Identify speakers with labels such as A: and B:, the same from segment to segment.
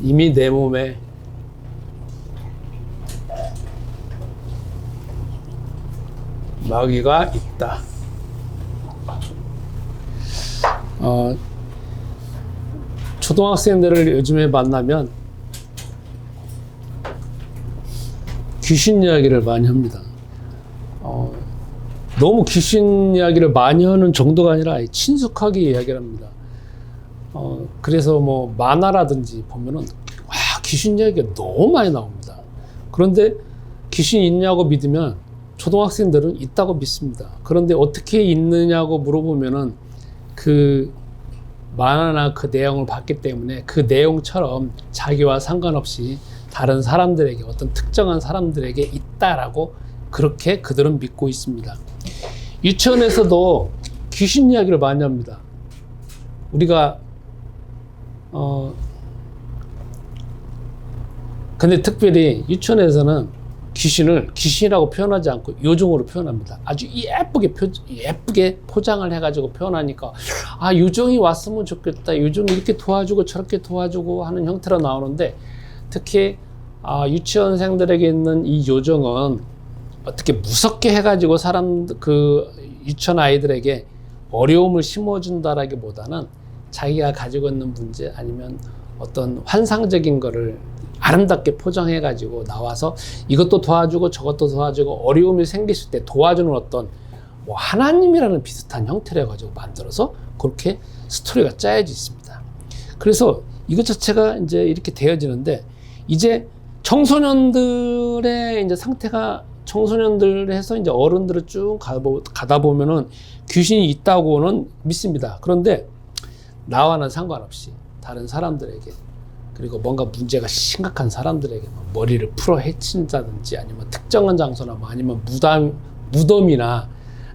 A: 이미 내 몸에 마귀가 있다. 초등학생들을 요즘에 만나면 귀신 이야기를 많이 합니다. 너무 귀신 이야기를 많이 하는 정도가 아니라 친숙하게 이야기를 합니다. 그래서 뭐 만화라든지 보면은 귀신 이야기가 너무 많이 나옵니다. 그런데 귀신이 있냐고 믿으면 초등학생들은 있다고 믿습니다. 그런데 어떻게 있느냐고 물어보면은 그 만화나 그 내용을 봤기 때문에 그 내용처럼 자기와 상관없이 다른 사람들에게, 어떤 특정한 사람들에게 있다라고 그렇게 그들은 믿고 있습니다. 유치원에서도 귀신 이야기를 많이 합니다. 우리가 근데 특별히 유치원에서는 귀신을 귀신이라고 표현하지 않고 요정으로 표현합니다. 아주 예쁘게 포장을 해가지고 표현하니까 요정이 왔으면 좋겠다, 요정이 이렇게 도와주고 저렇게 도와주고 하는 형태로 나오는데, 특히 유치원생들에게 있는 이 요정은 어떻게 무섭게 해가지고 유치원 아이들에게 어려움을 심어준다라기보다는 자기가 가지고 있는 문제, 아니면 어떤 환상적인 거를 아름답게 포장해가지고 나와서 이것도 도와주고 저것도 도와주고 어려움이 생겼을 때 도와주는 어떤 뭐 하나님이라는 비슷한 형태를 가지고 만들어서 그렇게 스토리가 짜여져 있습니다. 그래서 이것 자체가 이제 이렇게 되어지는데, 이제 청소년들의 이제 상태가, 청소년들 해서 이제 어른들을 쭉 가다 보면은 귀신이 있다고는 믿습니다. 그런데 나와는 상관없이 다른 사람들에게, 그리고 뭔가 문제가 심각한 사람들에게 머리를 풀어 헤친다든지, 아니면 특정한 장소나 아니면 무덤이나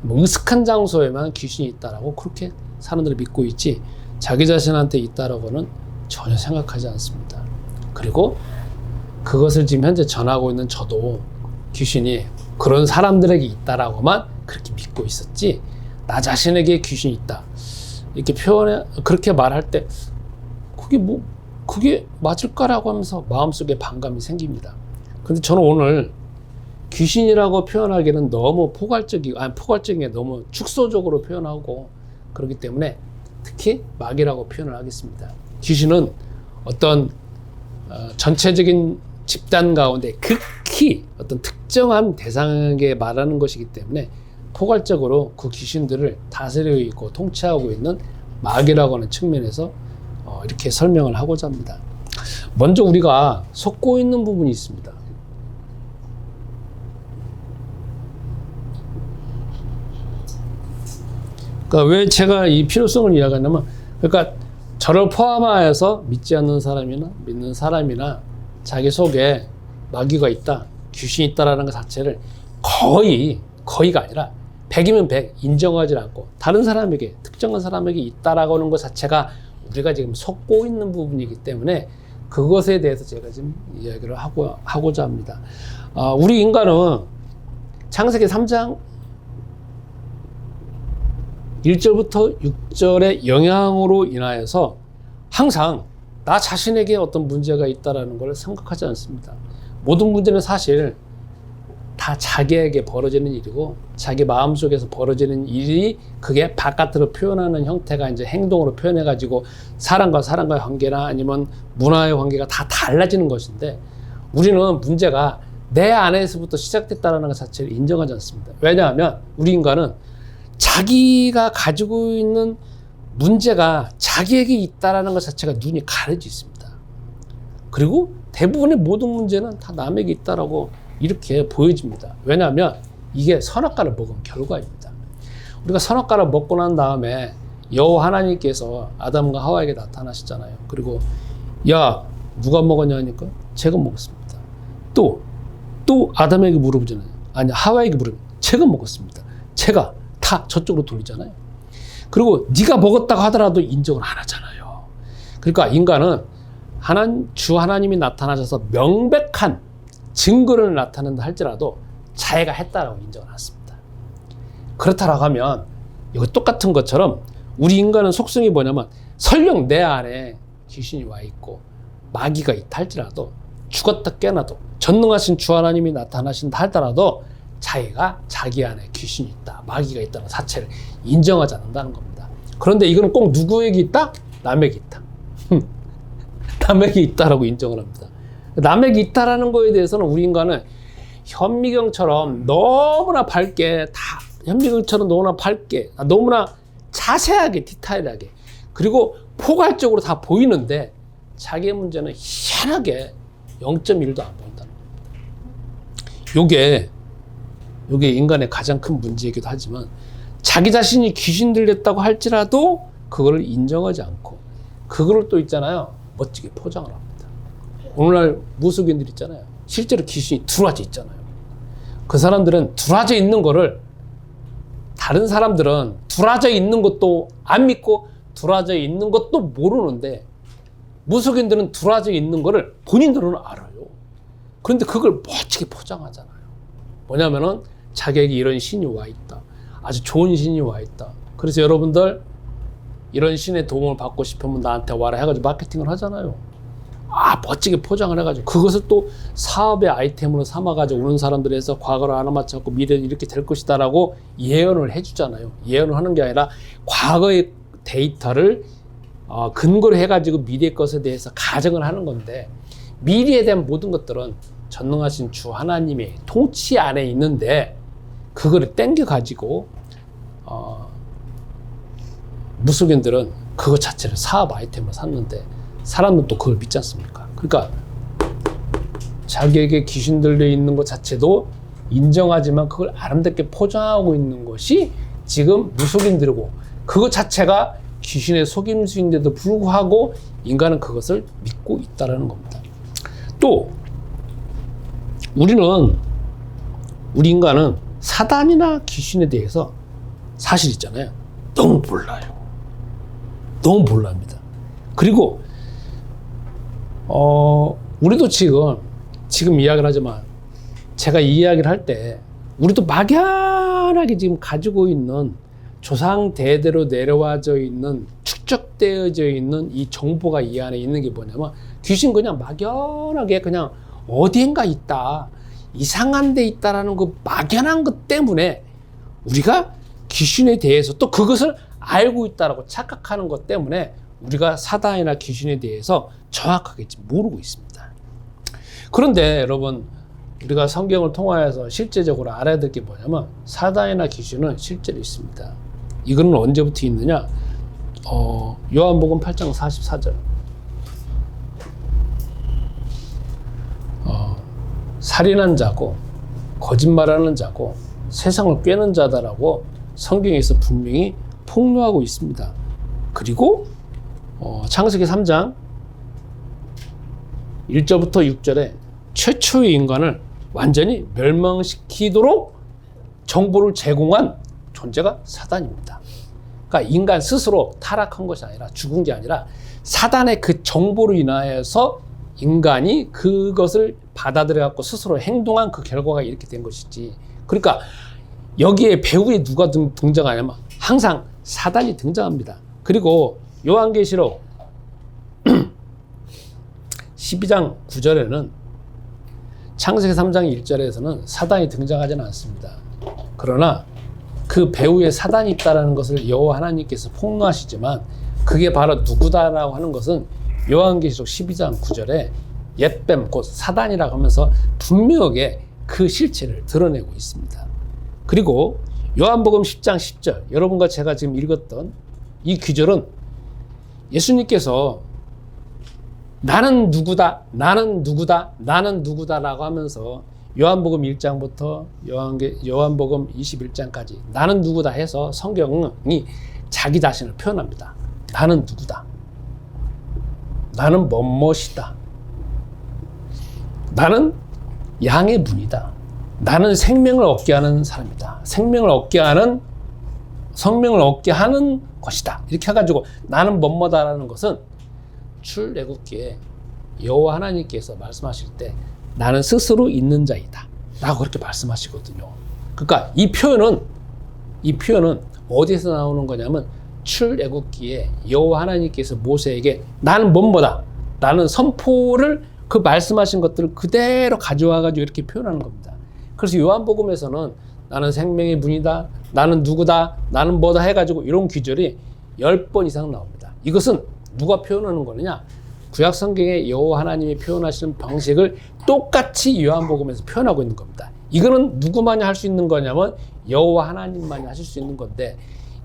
A: 으슥한 장소에만 귀신이 있다라고 그렇게 사람들이 믿고 있지, 자기 자신한테 있다라고는 전혀 생각하지 않습니다. 그리고 그것을 지금 현재 전하고 있는 저도 귀신이 그런 사람들에게 있다라고만 그렇게 믿고 있었지, 나 자신에게 귀신이 있다 이렇게 그렇게 말할 때 그게 맞을까라고 하면서 마음속에 반감이 생깁니다. 근데 저는 오늘 귀신이라고 표현하기는 너무 포괄적인 게 너무 축소적으로 표현하고 그렇기 때문에 특히 마귀라고 표현을 하겠습니다. 귀신은 어떤 전체적인 집단 가운데 극히 어떤 특정한 대상에게 말하는 것이기 때문에 포괄적으로 그 귀신들을 다스리고 있고 통치하고 있는 마귀라고 하는 측면에서 이렇게 설명을 하고자 합니다. 먼저 우리가 속고 있는 부분이 있습니다. 그러니까 왜 제가 이 필요성을 이야기하냐면, 그러니까 저를 포함하여서 믿지 않는 사람이나 믿는 사람이나 자기 속에 마귀가 있다, 귀신이 있다라는 것 자체를 거의가 아니라 100이면 100 인정하지 않고 다른 사람에게, 특정한 사람에게 있다라고 하는 것 자체가 우리가 지금 속고 있는 부분이기 때문에 그것에 대해서 제가 지금 이야기를 하고자 합니다. 우리 인간은 창세기 3장 1절부터 6절의 영향으로 인하여서 항상 나 자신에게 어떤 문제가 있다는 걸 생각하지 않습니다. 모든 문제는 사실 다 자기에게 벌어지는 일이고, 자기 마음속에서 벌어지는 일이 그게 바깥으로 표현하는 형태가 이제 행동으로 표현해가지고 사람과 사람과의 관계나 아니면 문화의 관계가 다 달라지는 것인데, 우리는 문제가 내 안에서부터 시작됐다는 것 자체를 인정하지 않습니다. 왜냐하면 우리 인간은 자기가 가지고 있는 문제가 자기에게 있다는 것 자체가 눈이 가려져 있습니다. 그리고 대부분의 모든 문제는 다 남에게 있다라고 이렇게 보여집니다. 왜냐하면 이게 선악과를 먹은 결과입니다. 우리가 선악과를 먹고 난 다음에 여호와 하나님께서 아담과 하와에게 나타나셨잖아요. 그리고 야, 누가 먹었냐 하니까 제가 먹었습니다. 또 아담에게 물어보잖아요. 아니, 하와에게 물어보면 제가 먹었습니다. 제가 다 저쪽으로 돌리잖아요. 그리고 네가 먹었다고 하더라도 인정을 안 하잖아요. 그러니까 인간은 주 하나님이 나타나셔서 명백한 증거를 나타낸다 할지라도 자기가 했다라고 인정을 않습니다. 그렇다라고 하면 이거 똑같은 것처럼 우리 인간은 속성이 뭐냐면, 설령 내 안에 귀신이 와 있고 마귀가 있다 할지라도, 죽었다 깨어나도, 전능하신 주 하나님이 나타나신다 하더라도 자기가 자기 안에 귀신이 있다, 마귀가 있다는 사실을 인정하지 않는다는 겁니다. 그런데 이거는 꼭 누구에게 있다? 남에게 있다. 남에게 있다라고 인정을 합니다. 남에게 있다라는 거에 대해서는 우리 인간은 현미경처럼 너무나 밝게, 현미경처럼 너무나 밝게, 너무나 자세하게, 디테일하게, 그리고 포괄적으로 다 보이는데 자기의 문제는 희한하게 0.1도 안 보인다는 거예요. 요게 인간의 가장 큰 문제이기도 하지만, 자기 자신이 귀신 들렸다고 할지라도 그거를 인정하지 않고, 그거를 또 있잖아요, 멋지게 포장을 합니다. 오늘날 무속인들 있잖아요, 실제로 귀신이 들어와져 있잖아요. 그 사람들은 들어와져 있는 거를, 다른 사람들은 들어와져 있는 것도 안 믿고 들어와져 있는 것도 모르는데, 무속인들은 들어와져 있는 거를 본인들은 알아요. 그런데 그걸 멋지게 포장하잖아요. 뭐냐면은 자기에게 이런 신이 와 있다, 아주 좋은 신이 와 있다, 그래서 여러분들 이런 신의 도움을 받고 싶으면 나한테 와라 해가지고 마케팅을 하잖아요. 멋지게 포장을 해가지고 그것을 또 사업의 아이템으로 삼아가지고 오는 사람들에서 과거를 알아맞혀갖고 미래는 이렇게 될 것이다 라고 예언을 해주잖아요. 예언을 하는 게 아니라 과거의 데이터를 근거로 해가지고 미래의 것에 대해서 가정을 하는 건데, 미래에 대한 모든 것들은 전능하신 주 하나님의 통치 안에 있는데, 그거를 땡겨가지고 무속인들은 그것 자체를 사업 아이템으로 샀는데 사람은 또 그걸 믿지 않습니까? 그러니까 자기에게 귀신 들려 있는 것 자체도 인정하지만 그걸 아름답게 포장하고 있는 것이 지금 무속인들이고, 그것 자체가 귀신의 속임수인데도 불구하고 인간은 그것을 믿고 있다는 겁니다. 또 우리 인간은 사단이나 귀신에 대해서 사실 있잖아요, 너무 몰라요. 너무 몰랍니다. 그리고 우리도 지금 이야기를 하지만, 제가 이 이야기를 할 때 우리도 막연하게 지금 가지고 있는, 조상 대대로 내려와져 있는, 축적되어져 있는 이 정보가 이 안에 있는 게 뭐냐면, 귀신 그냥 막연하게 그냥 어디엔가 있다, 이상한 데 있다라는 그 막연한 것 때문에 우리가 귀신에 대해서 또 그것을 알고 있다라고 착각하는 것 때문에 우리가 사단이나 귀신에 대해서 정확하게 모르고 있습니다. 그런데 여러분, 우리가 성경을 통하여서 실제적으로 알아야 될 게 뭐냐면, 사단이나 귀신은 실제로 있습니다. 이거는 언제부터 있느냐? 요한복음 8장 44절. 살인한 자고 거짓말하는 자고 세상을 꿰는 자다라고 성경에서 분명히 폭로하고 있습니다. 그리고 창세기 3장 1절부터 6절에 최초의 인간을 완전히 멸망시키도록 정보를 제공한 존재가 사단입니다. 그러니까 인간 스스로 타락한 것이 아니라, 죽은 게 아니라 사단의 그 정보로 인하여서 인간이 그것을 받아들여 갖고 스스로 행동한 그 결과가 이렇게 된 것이지. 그러니까 여기에 배후에 누가 등장하냐면 항상 사단이 등장합니다. 그리고 요한계시록 12장 9절에는, 창세기 3장 1절에서는 사단이 등장하지는 않습니다. 그러나 그 배후에 사단이 있다는 것을 여호와 하나님께서 폭로하시지만, 그게 바로 누구다라고 하는 것은 요한계시록 12장 9절에 옛뱀 곧 사단이라고 하면서 분명하게 그 실체를 드러내고 있습니다. 그리고 요한복음 10장 10절, 여러분과 제가 지금 읽었던 이 구절은 예수님께서 나는 누구다, 나는 누구다, 나는 누구다라고 하면서 요한복음 1장부터 요한복음 21장까지 나는 누구다 해서 성경이 자기 자신을 표현합니다. 나는 누구다, 나는 뭐뭇이다, 나는 양의 문이다, 나는 생명을 얻게 하는 사람이다, 생명을 얻게 하는 것이다, 이렇게 해가지고 나는 뭐뭐다라는 것은 출애굽기에 여호와 하나님께서 말씀하실 때 나는 스스로 있는 자이다 라고 그렇게 말씀하시거든요. 그러니까 이 표현은 어디에서 나오는 거냐면, 출애굽기에 여호와 하나님께서 모세에게 나는 뭐뭐다, 나는 선포를 그 말씀하신 것들을 그대로 가져와가지고 이렇게 표현하는 겁니다. 그래서 요한복음에서는 나는 생명의 문이다, 나는 누구다, 나는 뭐다 해가지고 이런 귀절이 10번 이상 나옵니다. 이것은 누가 표현하는 거느냐? 구약 성경에 여호와 하나님이 표현하시는 방식을 똑같이 요한복음에서 표현하고 있는 겁니다. 이거는 누구만이 할 수 있는 거냐면 여호와 하나님만이 하실 수 있는 건데,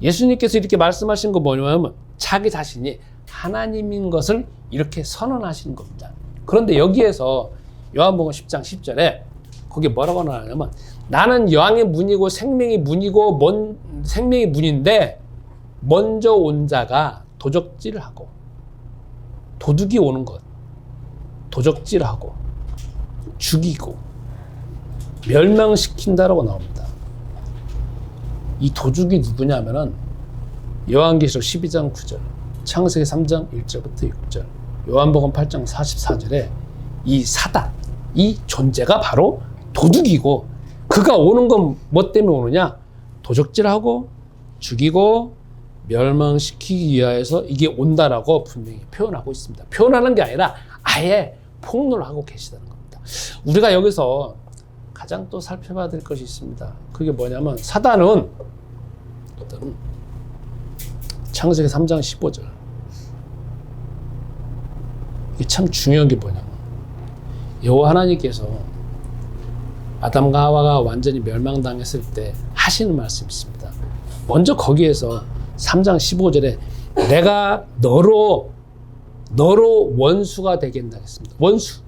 A: 예수님께서 이렇게 말씀하신 거 뭐냐면 자기 자신이 하나님인 것을 이렇게 선언하시는 겁니다. 그런데 여기에서 요한복음 10장 10절에 거기 뭐라고 나오냐면 나는 여왕의 문이고 생명의 문이고 생명의 문인데 먼저 온 자가 도적질을 하고, 도둑이 오는 것, 도적질하고 죽이고 멸망시킨다라고 나옵니다. 이 도둑이 누구냐면은 요한계시록 12장 9절, 창세기 3장 1절부터 6절, 요한복음 8장 44절에 이 사단, 이 존재가 바로 도둑이고, 그가 오는 건 뭐 때문에 오느냐? 도적질하고 죽이고 멸망시키기 위하여서 이게 온다라고 분명히 표현하고 있습니다. 표현하는 게 아니라 아예 폭로를 하고 계시다는 겁니다. 우리가 여기서 가장 또 살펴봐야 될 것이 있습니다. 그게 뭐냐면 사단은 창세기 3장 15절, 이게 참 중요한 게 뭐냐면 여호와 하나님께서 아담과 하와가 완전히 멸망당했을 때 하시는 말씀이 있습니다. 먼저 거기에서 3장 15절에 내가 너로 원수가 되게 한다 했습니다. 원수.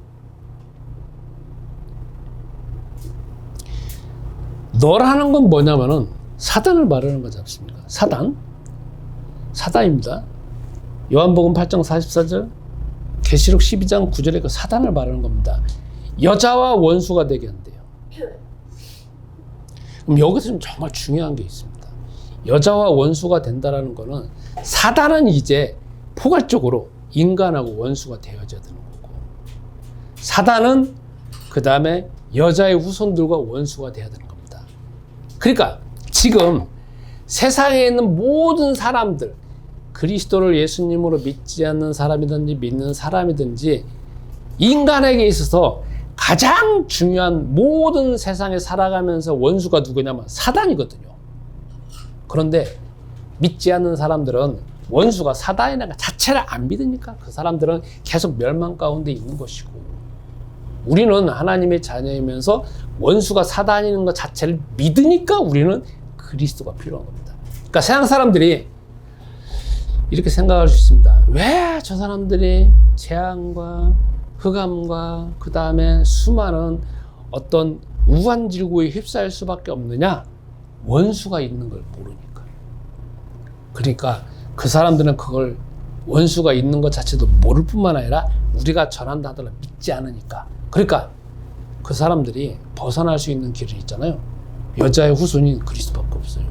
A: 너라는 건 뭐냐면은 사단을 말하는 거지 않습니까? 사단입니다. 요한복음 8장 44절, 계시록 12장 9절에 그 사단을 말하는 겁니다. 여자와 원수가 되게 한대요. 그럼 여기서 좀 정말 중요한 게 있습니다. 여자와 원수가 된다라는 거는 사단은 이제 포괄적으로 인간하고 원수가 되어져야 되는 거고, 사단은 그 다음에 여자의 후손들과 원수가 되어야 되는 겁니다. 그러니까 지금 세상에 있는 모든 사람들, 그리스도를 예수님으로 믿지 않는 사람이든지 믿는 사람이든지 인간에게 있어서 가장 중요한, 모든 세상에 살아가면서 원수가 누구냐면 사단이거든요. 그런데 믿지 않는 사람들은 원수가 사단이라는 것 자체를 안 믿으니까 그 사람들은 계속 멸망 가운데 있는 것이고, 우리는 하나님의 자녀이면서 원수가 사단인 것 자체를 믿으니까 우리는 그리스도가 필요한 겁니다. 그러니까 세상 사람들이 이렇게 생각할 수 있습니다. 왜 저 사람들이 재앙과 흑암과 그 다음에 수많은 어떤 우환질고에 휩싸일 수밖에 없느냐? 원수가 있는 걸 모르니까. 그러니까 그 사람들은 그걸, 원수가 있는 것 자체도 모를 뿐만 아니라 우리가 전한다 하더라도 믿지 않으니까. 그러니까 그 사람들이 벗어날 수 있는 길은 있잖아요. 여자의 후손인 그리스도밖에 없어요.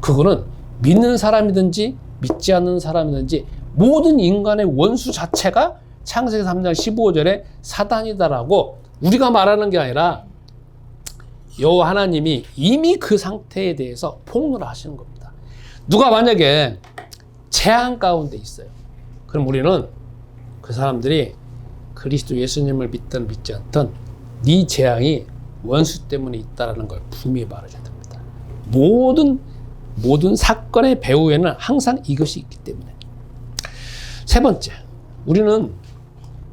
A: 그거는 믿는 사람이든지 믿지 않는 사람이든지 모든 인간의 원수 자체가 창세기 3장 15절에 사단이다라고 우리가 말하는 게 아니라 여호와 하나님이 이미 그 상태에 대해서 폭로를 하시는 겁니다. 누가 만약에 재앙 가운데 있어요. 그럼 우리는 그 사람들이 그리스도 예수님을 믿든 믿지 않든 네 재앙이 원수 때문에 있다는 걸 분명히 말해줘야 됩니다. 모든 사건의 배후에는 항상 이것이 있기 때문에. 세 번째, 우리는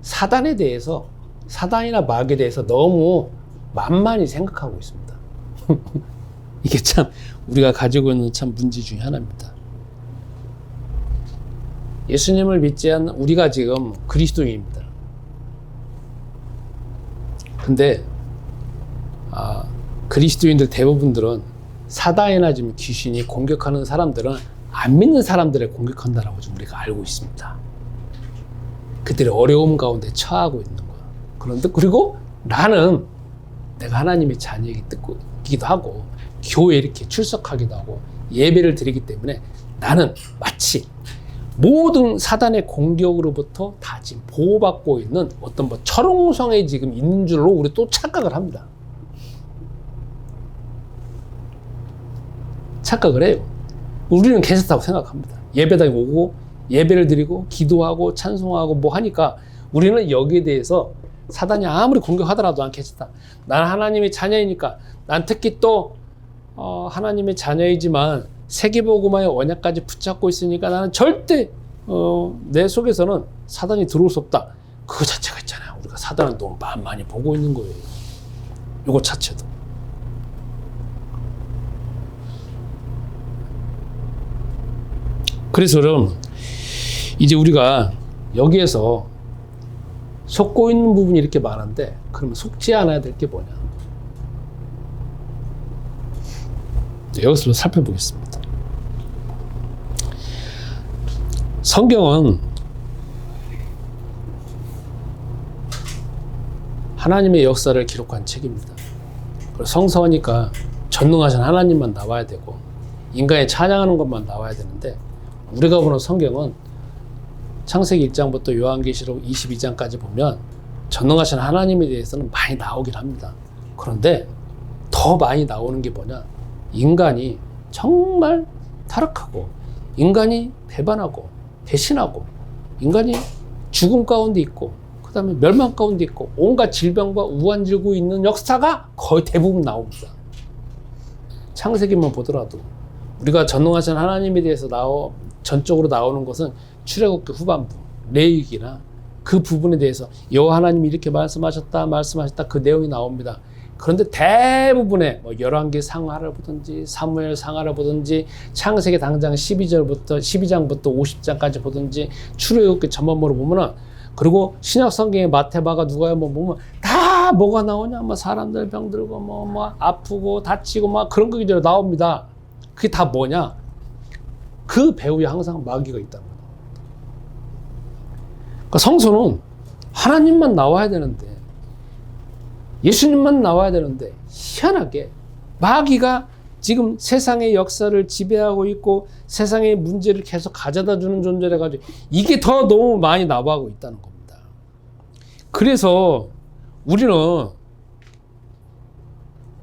A: 사단에 대해서, 사단이나 마귀에 대해서 너무 만만히 생각하고 있습니다. 이게 참 우리가 가지고 있는 참 문제 중에 하나입니다. 예수님을 믿지 않는 우리가 지금 그리스도인입니다. 근데 그리스도인들 대부분들은 사단이나 지금 귀신이 공격하는 사람들은 안 믿는 사람들을 공격한다라고 좀 우리가 알고 있습니다. 그들의 어려움 가운데 처하고 있는 거야. 그런데 그리고 나는 내가 하나님의 자녀이기도 하고 교회에 이렇게 출석하기도 하고 예배를 드리기 때문에 나는 마치 모든 사단의 공격으로부터 다 지금 보호받고 있는 어떤 철옹성에 지금 있는 줄로 우리 또 착각을 합니다. 착각을 해요. 우리는 괜찮다고 생각합니다. 예배당에 오고 예배를 드리고 기도하고 찬송하고 뭐 하니까 우리는 여기에 대해서 사단이 아무리 공격하더라도 난 괜찮다. 난 하나님의 자녀이니까. 난 특히 또 하나님의 자녀이지만 세계복음화의 언약까지 붙잡고 있으니까 나는 절대 내 속에서는 사단이 들어올 수 없다. 그거 자체가 있잖아요. 우리가 사단을 너무 많이 보고 있는 거예요. 이거 자체도. 그래서 그럼 이제 우리가 여기에서 속고 있는 부분이 이렇게 많은데 그러면 속지 않아야 될 게 뭐냐? 여기서 살펴보겠습니다. 성경은 하나님의 역사를 기록한 책입니다. 성서니까 전능하신 하나님만 나와야 되고 인간이 찬양하는 것만 나와야 되는데 우리가 보는 성경은 창세기 1장부터 요한계시록 22장까지 보면 전능하신 하나님에 대해서는 많이 나오긴 합니다. 그런데 더 많이 나오는 게 뭐냐? 인간이 정말 타락하고 인간이 배반하고 배신하고 인간이 죽음 가운데 있고 그 다음에 멸망 가운데 있고 온갖 질병과 우환질고 있는 역사가 거의 대부분 나옵니다. 창세기만 보더라도 우리가 전능하신 하나님에 대해서 전적으로 나오는 것은 출애굽기 후반부 레위기나 그 부분에 대해서 여호와 하나님이 이렇게 말씀하셨다 그 내용이 나옵니다. 그런데 대부분의 열왕기 상하를 보든지 사무엘 상하를 보든지 창세기 당장 12장부터 50장까지 보든지 출애굽기 전반부를 보면은 그리고 신약 성경의 마태마가 누가요 보면 다 뭐가 나오냐 사람들 병들고 아프고 다치고 그런 거 이제 나옵니다. 그게 다 뭐냐? 그 배후에 항상 마귀가 있다는 거예요. 그러니까 성서는 하나님만 나와야 되는데 예수님만 나와야 되는데 희한하게 마귀가 지금 세상의 역사를 지배하고 있고 세상의 문제를 계속 가져다 주는 존재라 가지고 이게 더 너무 많이 나와가고 있다는 겁니다. 그래서 우리는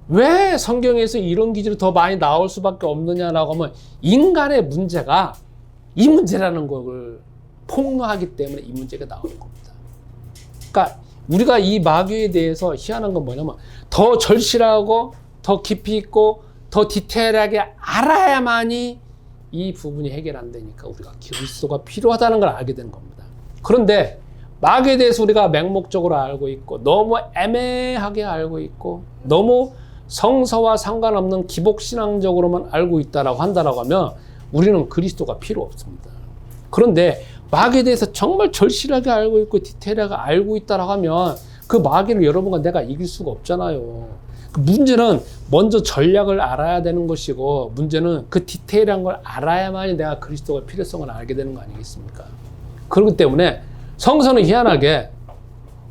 A: 왜 성경에서 이런 기질이 더 많이 나올 수밖에 없느냐라고 하면 인간의 문제가 이 문제라는 걸 폭로하기 때문에 이 문제가 나오는 겁니다. 그러니까 우리가 이 마귀에 대해서 희한한 건 뭐냐면 더 절실하고 더 깊이 있고 더 디테일하게 알아야만이 이 부분이 해결 안 되니까 우리가 그리스도가 필요하다는 걸 알게 되는 겁니다. 그런데 마귀에 대해서 우리가 맹목적으로 알고 있고 너무 애매하게 알고 있고 너무 성서와 상관없는 기복신앙적으로만 알고 있다라고 한다라고 하면 우리는 그리스도가 필요 없습니다. 그런데 마귀에 대해서 정말 절실하게 알고 있고 디테일하게 알고 있다라고 하면 그 마귀를 여러분과 내가 이길 수가 없잖아요. 문제는 먼저 전략을 알아야 되는 것이고 문제는 그 디테일한 걸 알아야만이 내가 그리스도의 필요성을 알게 되는 거 아니겠습니까? 그렇기 때문에 성서는 희한하게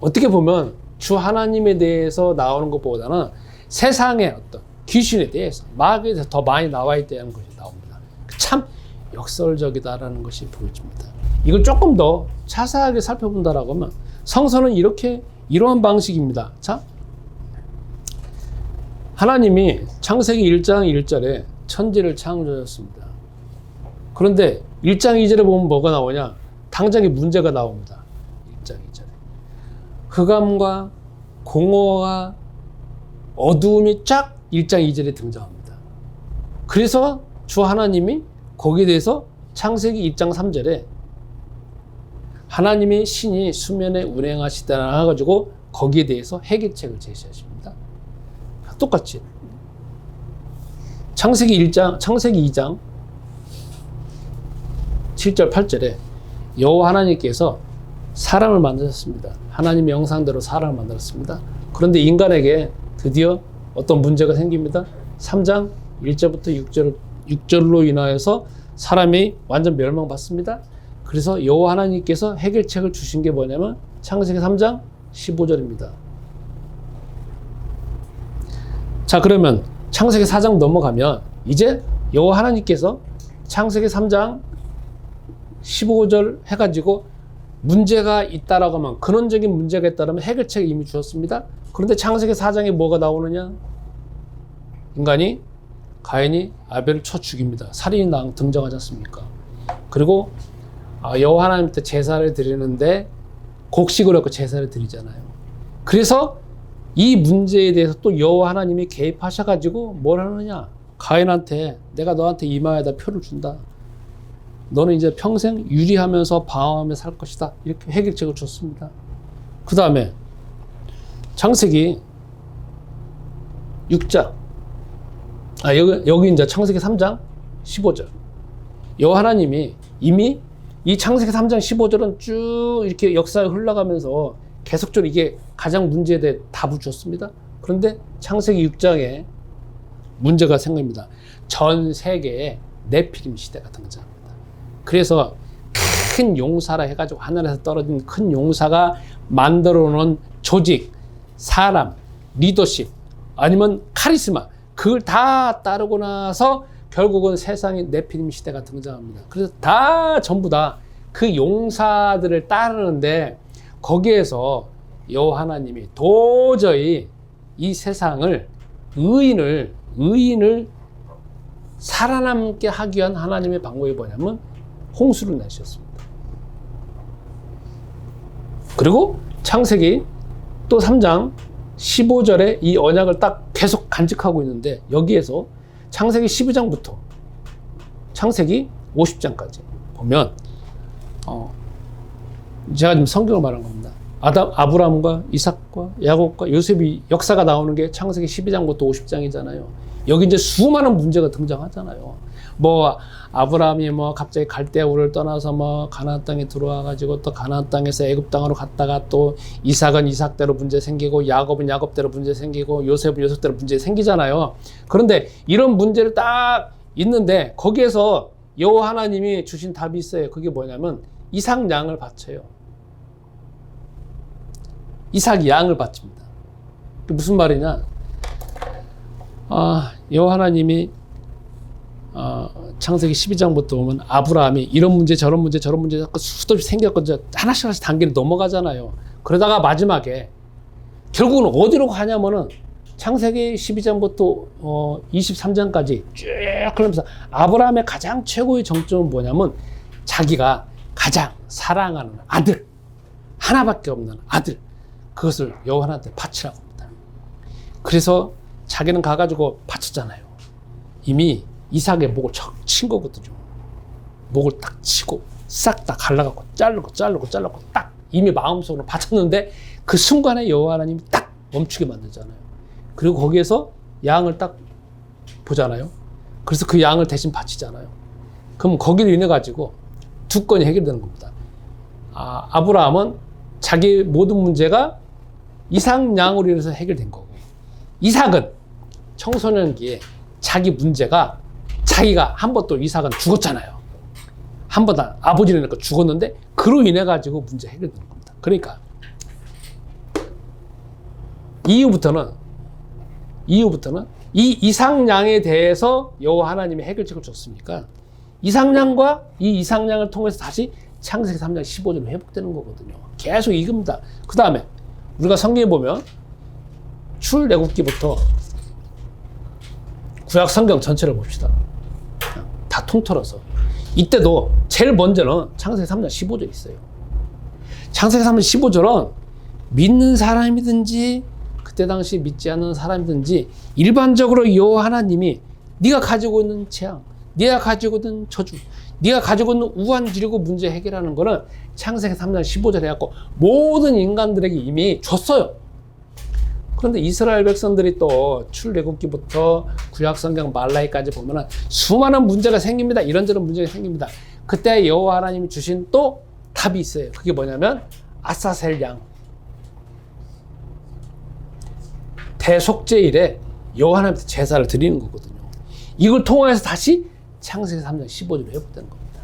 A: 어떻게 보면 주 하나님에 대해서 나오는 것보다는 세상의 어떤 귀신에 대해서 마귀에 대해서 더 많이 나와 있다는 것이 나옵니다. 참 역설적이다라는 것이 보여집니다. 이걸 조금 더 자세하게 살펴본다라고 하면 성서는 이러한 방식입니다. 자, 하나님이 창세기 1장 1절에 천지를 창조하셨습니다. 그런데 1장 2절에 보면 뭐가 나오냐? 당장에 문제가 나옵니다. 1장 2절에 흑암과 공허와 어두움이 쫙 1장 2절에 등장합니다. 그래서 주 하나님이 거기에 대해서 창세기 1장 3절에 하나님의 신이 수면에 운행하시다라 해가지고 거기에 대해서 해결책을 제시하십니다. 똑같이 창세기 2장 7절 8절에 여호와 하나님께서 사람을 만드셨습니다. 하나님의 형상대로 사람을 만들었습니다. 그런데 인간에게 드디어 어떤 문제가 생깁니다. 3장 1절부터 6절로 인하여서 사람이 완전 멸망받습니다. 그래서 여호와 하나님께서 해결책을 주신 게 뭐냐면 창세기 3장 15절입니다. 자, 그러면 창세기 4장 넘어가면 이제 여호와 하나님께서 창세기 3장 15절 해가지고 문제가 있다라고 하면 근원적인 문제가 있다라면 해결책을 이미 주셨습니다. 그런데 창세기 4장에 뭐가 나오느냐? 가인이 아벨을 쳐 죽입니다. 살인이 등장하지 않습니까? 그리고 여호와 하나님께 제사를 드리는데 곡식을 얻고 제사를 드리잖아요. 그래서 이 문제에 대해서 또 여호와 하나님이 개입하셔가지고 뭘 하느냐? 가인한테 내가 너한테 이마에다 표를 준다. 너는 이제 평생 유리하면서 방황하며 살 것이다. 이렇게 해결책을 줬습니다. 그 다음에 창세기 6장 여기 이제 창세기 3장 15절 여호와 하나님이 이미 이 창세기 3장 15절은 쭉 이렇게 역사에 흘러가면서 계속적으로 이게 가장 문제에 대해 답을 줬습니다. 그런데 창세기 6장에 문제가 생깁니다. 전 세계에 네피림 시대가 등장합니다. 그래서 큰 용사라 해가지고 하늘에서 떨어진 큰 용사가 만들어 놓은 조직, 사람, 리더십 아니면 카리스마 그걸 다 따르고 나서 결국은 세상에 네피림 시대가 등장합니다. 그래서 다 전부 다 그 용사들을 따르는데 거기에서 여호와 하나님이 도저히 이 세상을 의인을 살아남게 하기 위한 하나님의 방법이 뭐냐면 홍수를 내셨습니다. 그리고 창세기 또 3장 15절에 이 언약을 딱 계속 간직하고 있는데 여기에서 창세기 12장부터 창세기 50장까지 보면 제가 지금 성경을 말한 겁니다. 아브라함과 이삭과 야곱과 요셉이 역사가 나오는 게 창세기 12장부터 50장이잖아요. 여기 이제 수많은 문제가 등장하잖아요. 뭐 아브라함이 뭐 갑자기 갈대아우를 떠나서 뭐 가나안 땅에 들어와 가지고 또 가나안 땅에서 애굽 땅으로 갔다가 또 이삭은 이삭대로 문제 생기고 야곱은 야곱대로 문제 생기고 요셉은 요셉대로 문제 생기잖아요. 그런데 이런 문제를 딱 있는데 거기에서 여호와 하나님이 주신 답이 있어요. 그게 뭐냐면 이삭 양을 바쳐요. 이삭 양을 바칩니다. 그게 무슨 말이냐? 여호와 하나님이 창세기 12장부터 보면 아브라함이 이런 문제 저런 문제 자꾸 수도 없이 생겼거든요. 하나씩 단계를 넘어가잖아요. 그러다가 마지막에 결국은 어디로 가냐면은 창세기 12장부터 23장까지 쭉 그러면서 아브라함의 가장 최고의 정점은 뭐냐면 자기가 가장 사랑하는 아들 하나밖에 없는 아들 그것을 여호와 하나님한테 바치라고 합니다. 그래서 자기는 가가지고 바쳤잖아요. 이미 이삭의 목을 척 친 거거든요. 목을 딱 치고 싹 다 갈라갖고 자르고 딱 이미 마음속으로 바쳤는데 그 순간에 여호와 하나님이 딱 멈추게 만들잖아요. 그리고 거기에서 양을 딱 보잖아요. 그래서 그 양을 대신 바치잖아요. 그럼 거기를 인해 가지고 두 건이 해결되는 겁니다. 아브라함은 자기 모든 문제가 이삭 양으로 인해서 해결된 거고 이삭은 청소년기에 자기 문제가 자기가 한 번 또 이삭은 죽었잖아요. 한 번 다 아버지를 낳고 죽었는데 그로 인해 가지고 문제 해결되는 겁니다. 그러니까 이후부터는 이 이삭 양에 대해서 여호와 하나님이 해결책을 줬으니까 이삭 양과 이 이삭 양을 통해서 다시 창세기 3장 15절로 회복되는 거거든요. 계속 이겁니다. 그 다음에 우리가 성경에 보면 출애굽기부터 구약 성경 전체를 봅시다. 다 통틀어서 이때도 제일 먼저는 창세기 3장 15절 있어요. 창세기 3장 15절은 믿는 사람이든지 그때 당시 믿지 않는 사람이든지 일반적으로 여호와 하나님이 네가 가지고 있는 재앙, 네가 가지고 있는 저주, 네가 가지고 있는 우환지르고 문제 해결하는 거는 창세기 3장 15절에 해갖고 모든 인간들에게 이미 줬어요. 그런데 이스라엘 백성들이 또 출애굽기부터 구약성경 말라기까지 보면은 수많은 문제가 생깁니다. 이런저런 문제가 생깁니다. 그때 여호와 하나님이 주신 또 답이 있어요. 그게 뭐냐면 아사셀 양 대속제일에 여호와 하나님께 제사를 드리는 거거든요. 이걸 통해서 다시 창세기 3장 15절로 회복되는 겁니다.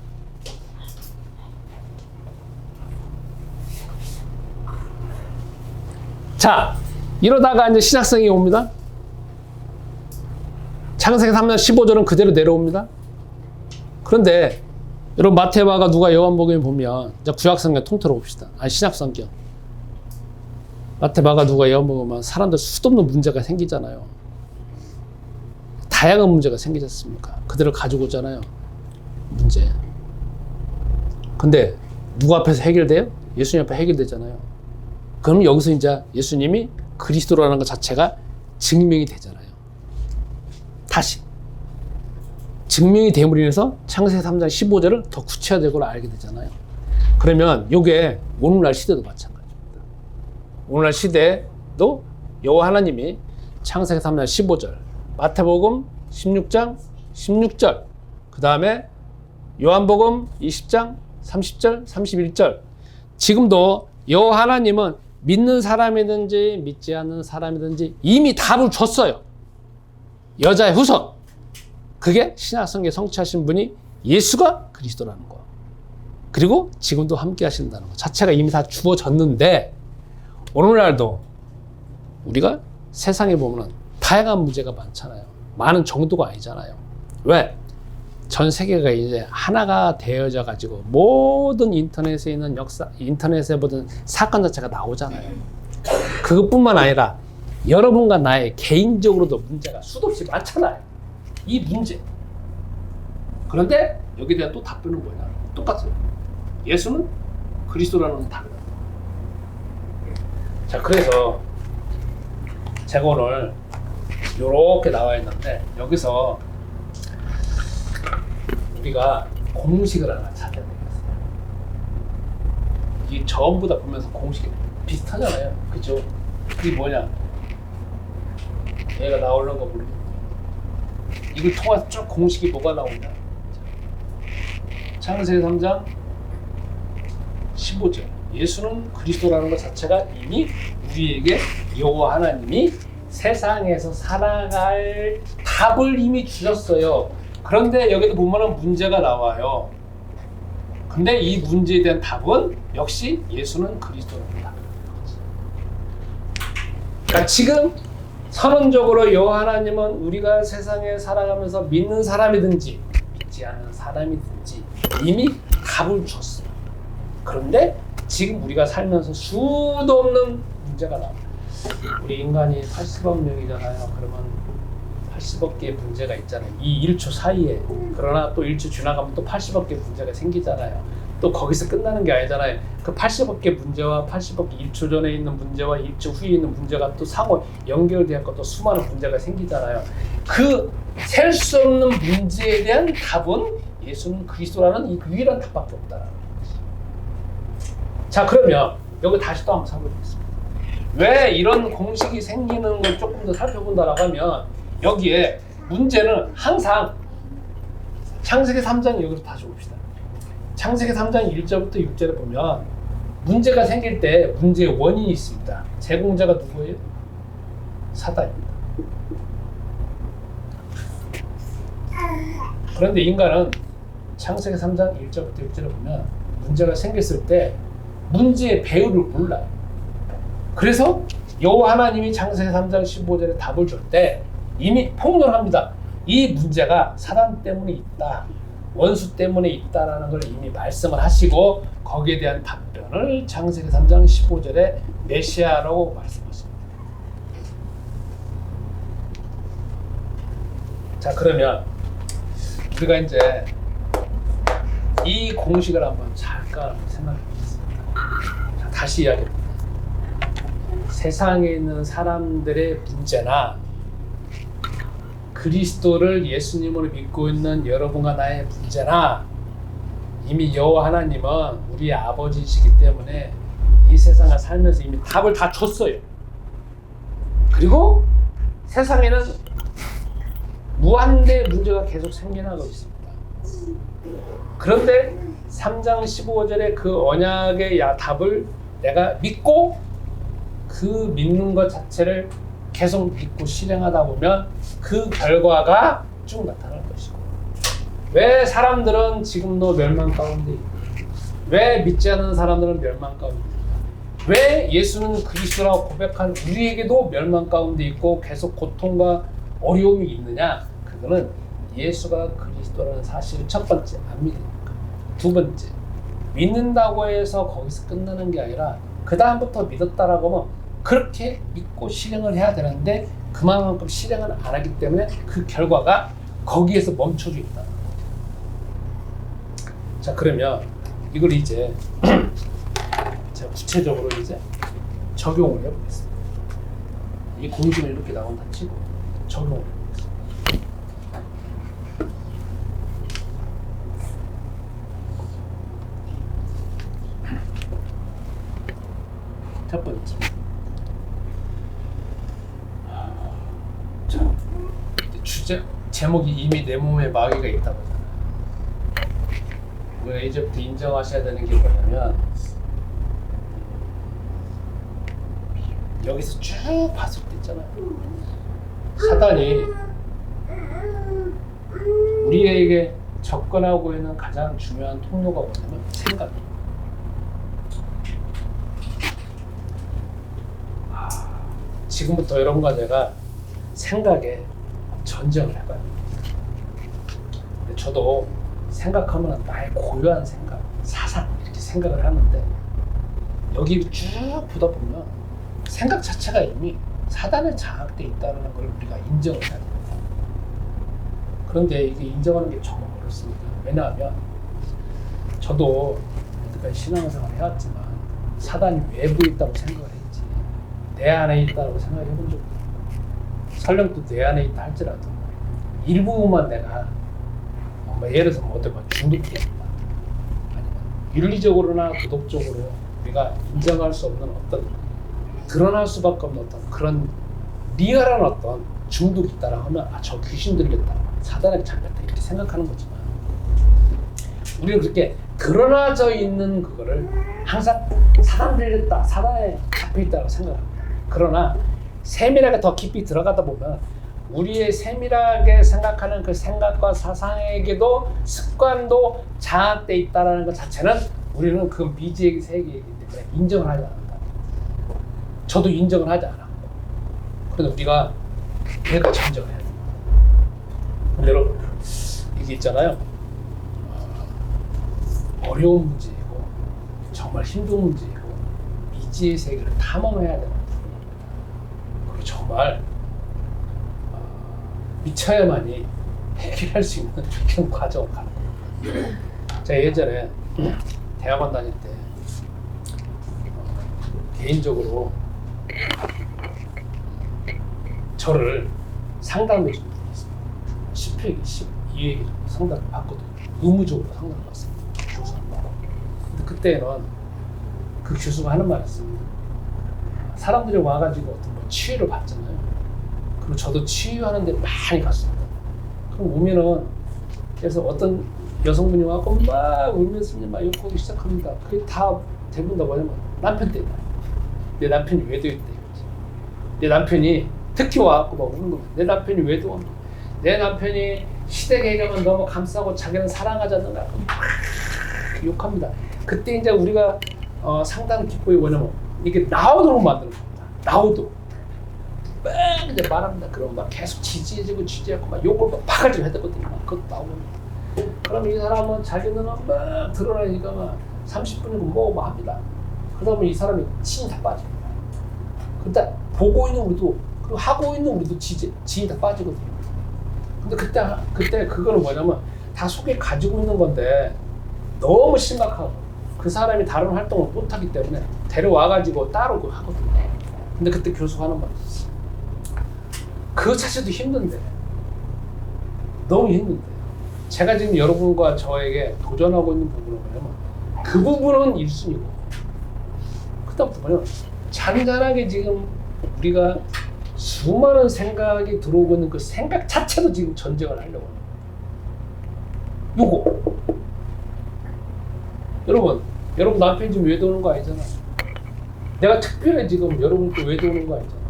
A: 자, 이러다가 이제 신약성이 옵니다. 창세기 3장 15절은 그대로 내려옵니다. 그런데 여러분 마태마가 누가 요한복음에 보면 이제 구약성경 통틀어 봅시다. 신약성경 마태마가 누가 요한복음에 사람들 수도 없는 문제가 생기잖아요. 다양한 문제가 생기지 않습니까? 그들을 가지고 오잖아요. 문제. 근데 누구 앞에서 해결돼요? 예수님 앞에 해결되잖아요. 그럼 여기서 이제 예수님이 그리스도라는 것 자체가 증명이 되잖아요. 다시 증명이 됨으로 인해서 창세기 3장 15절을 더 구체화되고 알게 되잖아요. 그러면 이게 오늘날 시대도 마찬가지입니다. 오늘날 시대도 여호와 하나님이 창세기 3장 15절, 마태복음 16장 16절, 그 다음에 요한복음 20장 30절, 31절, 지금도 여호와 하나님은 믿는 사람이든지 믿지 않는 사람이든지 이미 답을 줬어요. 여자의 후손. 그게 신약성경에 성취하신 분이 예수가 그리스도라는 거. 그리고 지금도 함께 하신다는 것 자체가 이미 다 주어졌는데, 오늘날도 우리가 세상에 보면 다양한 문제가 많잖아요. 많은 정도가 아니잖아요. 왜? 전 세계가 이제 하나가 되어져 가지고 모든 인터넷에 있는 역사, 인터넷에 보던 사건 자체가 나오잖아요. 그것뿐만 아니라 여러분과 나의 개인적으로도 문제가 수도 없이 많잖아요. 이 문제. 그런데 여기에 대한 또 답변은 뭐냐? 똑같아요. 예수는 그리스도라는 건 답이다. 자, 그래서 제가 오늘 이렇게 나와 있는데, 여기서 우리가 공식을 하나 찾아야 되겠어요. 이게 전부 다 보면서 공식이 비슷하잖아요. 그죠? 그게 뭐냐? 얘가 나오는 거 모르겠네. 이걸 통해서 쭉 공식이 뭐가 나오냐? 창세기 3장 15절. 예수는 그리스도라는 것 자체가 이미 우리에게 여호와 하나님이 세상에서 살아갈 답을 이미 주셨어요. 그런데 여기도 보면은 문제가 나와요. 근데 이 문제에 대한 답은 역시 예수는 그리스도입니다. 그러니까 지금 선언적으로 여호와 하나님은 우리가 세상에 살아가면서 믿는 사람이든지 믿지 않는 사람이든지 이미 답을 줬어요. 그런데 지금 우리가 살면서 수도 없는 문제가 나옵니다. 우리 인간이 80억 명이잖아요. 그러면 80억 개의 문제가 있잖아요. 이 1초 사이에. 그러나 또 1초 지나가면 또 80억 개의 문제가 생기잖아요. 또 거기서 끝나는 게 아니잖아요. 그 80억 개 문제와 80억 개 1초 전에 있는 문제와 1초 후에 있는 문제가 또 상호 연결되어 또 수많은 문제가 생기잖아요. 그 셀 수 없는 문제에 대한 답은 예수는 그리스도라는 이 유일한 답밖에 없다라는 거지. 자, 그러면 여기 다시 또 한번 살펴보겠습니다. 왜 이런 공식이 생기는 걸 조금 더 살펴본다라고 하면, 여기에 문제는 항상 창세기 3장 여기로 다시 봅시다. 창세기 3장 1절부터 6절에 보면 문제가 생길 때 문제의 원인이 있습니다. 제공자가 누구예요? 사단입니다. 그런데 인간은 창세기 3장 1절부터 6절에 보면 문제가 생겼을 때 문제의 배후를 몰라요. 그래서 여호와 하나님이 창세기 3장 15절에 답을 줄 때 이미 폭로합니다. 이 문제가 사단 때문에 있다, 원수 때문에 있다라는 걸 이미 말씀을 하시고, 거기에 대한 답변을 창세기 3장 15절에 메시아라고 말씀하십니다. 자, 그러면 우리가 이제 이 공식을 한번 잠깐 생각해 보겠습니다. 자, 다시 이야기합니다. 세상에 있는 사람들의 문제나 그리스도를 예수님으로 믿고 있는 여러분과 나의 문제나, 이미 여호와 하나님은 우리의 아버지이시기 때문에 이 세상을 살면서 이미 답을 다 줬어요. 그리고 세상에는 무한대의 문제가 계속 생겨나고 있습니다. 그런데 3장 15절의 그 언약의 답을 내가 믿고 그 믿는 것 자체를 계속 믿고 실행하다 보면 그 결과가 쭉 나타날 것이고, 왜 사람들은 지금도 멸망 가운데 있고, 왜 믿지 않는 사람들은 멸망 가운데 있고, 왜 예수는 그리스도라고 고백한 우리에게도 멸망 가운데 있고 계속 고통과 어려움이 있느냐? 그거는 예수가 그리스도라는 사실을 첫 번째 안 믿으니까. 두 번째, 믿는다고 해서 거기서 끝나는 게 아니라 그 다음부터 믿었다라고 하면 그렇게 믿고 실행을 해야 되는데 그만큼 실행을 안 하기 때문에 그 결과가 거기에서 멈춰져 있다. 자, 그러면 이걸 이제 제가 구체적으로 이제 적용을 해보겠습니다. 이 공식을 이렇게 나온다 치고 적용을 해보겠습니다. 첫 번째. 자, 주제 제목이 이미 내 몸에 마귀가 있다고 하잖아요. 우리가 이제부터 인정하셔야 되는 게 뭐냐면 여기서 쭉 봤을 때 있잖아요. 사단이 우리에게 접근하고 있는 가장 중요한 통로가 뭐냐면 생각이에요. 지금부터 여러분과 제가 생각에 전쟁을 해봐요. 근데 저도 생각하면 나의 고유한 생각, 사상 이렇게 생각을 하는데 여기를 쭉 보다 보면 생각 자체가 이미 사단에 장악돼 있다는 걸 우리가 인정을 해야 됩니다. 그런데 이게 인정하는 게 정말 어렵습니다. 왜냐하면 저도 여태까지 신앙생활을 해왔지만 사단이 외부에 있다고 생각을 했지 내 안에 있다고 생각을 해본 적이 없어요. 설령 또 내 안에 있다 할지라도 일부만 내가 예를 들어서 어떤 중독되었다 아니면 윤리적으로나 도덕적으로 우리가 인정할 수 없는 어떤 드러날 수밖에 없는 어떤 그런 리얼한 어떤 중독이 있다라 하면 저 귀신 들렸다 사단에 잡혔다 이렇게 생각하는 거지만 우리는 그렇게 드러나져 있는 그거를 항상 사단 들렸다 사단에 잡혀있다고 생각합니다. 그러나 세밀하게 더 깊이 들어가다 보면 우리의 세밀하게 생각하는 그 생각과 사상에게도 습관도 장악돼 있다는 것 자체는 우리는 그 미지의 세계이기 때문에 인정을 하지 않는다. 저도 인정을 하지 않았고 그런데 우리가 얘가 전쟁을 해야 됩니다. 여러분 이게 있잖아요. 어려운 문제이고 정말 힘든 문제이고 미지의 세계를 탐험해야 되는 부분입니다. 그리고 정말 미쳐야만이 해결할 수 있는 그런 과정을 가는 거예요. 제가 예전에 대학원 다닐 때 개인적으로 저를 상담해 주는 분이 있습니다. 10회기, 12회기 정도 상담을 받거든요. 의무적으로 상담을 받습니다. 교수한테. 근데 그때는 그 교수가 하는 말이 있습니다. 사람들이 와가지고 어떤 뭐 치유를 받잖아요. 그리고 저도 치유하는데 많이 갔습니다. 그럼 오면은 그래서 어떤 여성분이 와서 막 울면서 막 욕하기 시작합니다. 그게 다 대부분 다 뭐냐면 남편 때문에 내 남편이 외도했다 이거지. 내 남편이 특히 와갖고 막 우는 겁니다. 내 남편이 외도합니다. 내 남편이 시댁 애경은 너무 감싸고 자기는 사랑하지 않는다. 막 욕합니다. 그때 이제 우리가 상당 기법이 뭐냐면 이게 나오도록 만드는 겁니다. 나오도록. 막 이제 말합니다. 그럼 막 계속 지지해지고 막 욕을 막 바가지로 해대거든요. 막 그것도 나오고. 그럼 이 사람은 자기는 막 드러나니까 막 30분이고 뭐 합니다. 그러다 보면 이 사람이 진이 다 빠집니다. 근데 보고 있는 우리도 그리고 하고 있는 우리도 진이 다 빠지거든요. 근데 그때 그거는 뭐냐면 다 속에 가지고 있는 건데 너무 심각하고 그 사람이 다른 활동을 못하기 때문에 데려와가지고 따로 그거 하거든요. 근데 그때 교수가 하는 말이 있었어요. 그거 자체도 힘든데 너무 힘든데 제가 지금 여러분과 저에게 도전하고 있는 부분은 뭐냐면 그 부분은 1순위고 그 다음 부분은 잔잔하게 지금 우리가 수많은 생각이 들어오고 있는 그 생각 자체도 지금 전쟁을 하려고 합니다. 요거 여러분 남편이 지금 외도는 거 아니잖아. 내가 특별히 지금 여러분께 외도는 거 아니잖아.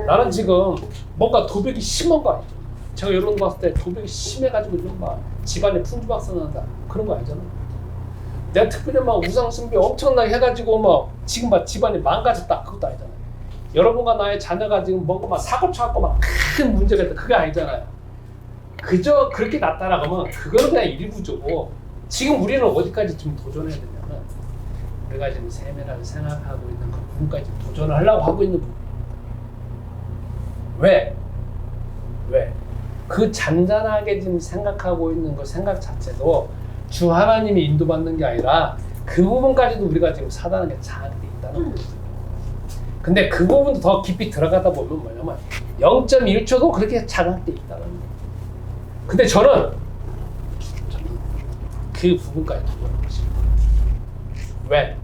A: 나는 지금 뭔가 도벽이 심한 거 아니죠. 제가 여러분 봤을 때 도벽이 심해가지고 좀 막 집안에 풍주박선한다 그런 거 아니잖아. 내가 특별히 막 우상숭배 엄청나게 해가지고 막 지금 막 집안이 망가졌다 그것도 아니잖아요. 여러분과 나의 자녀가 지금 뭔가 막 사고 쳐갖고 막 큰 문제가 있다 그게 아니잖아요. 그저 그렇게 났다라고 하면 그거는 그냥 일부죠. 지금 우리는 어디까지 좀 도전해야 되냐면 우리가 지금 세밀하게 생각하고 있는 그 부분까지 도전을 하려고 하고 있는 부분입니다. 왜? 그 잔잔하게 지금 생각하고 있는 그 생각 자체도 주 하나님이 인도받는 게 아니라 그 부분까지도 우리가 지금 사단에게 장악돼 있다는 거예요. 근데 그 부분도 더 깊이 들어가다 보면 뭐냐면 0.1초도 그렇게 장악돼 있다는 거예요. 근데 저는 그 부분까지 도전한 것입니다. 왜?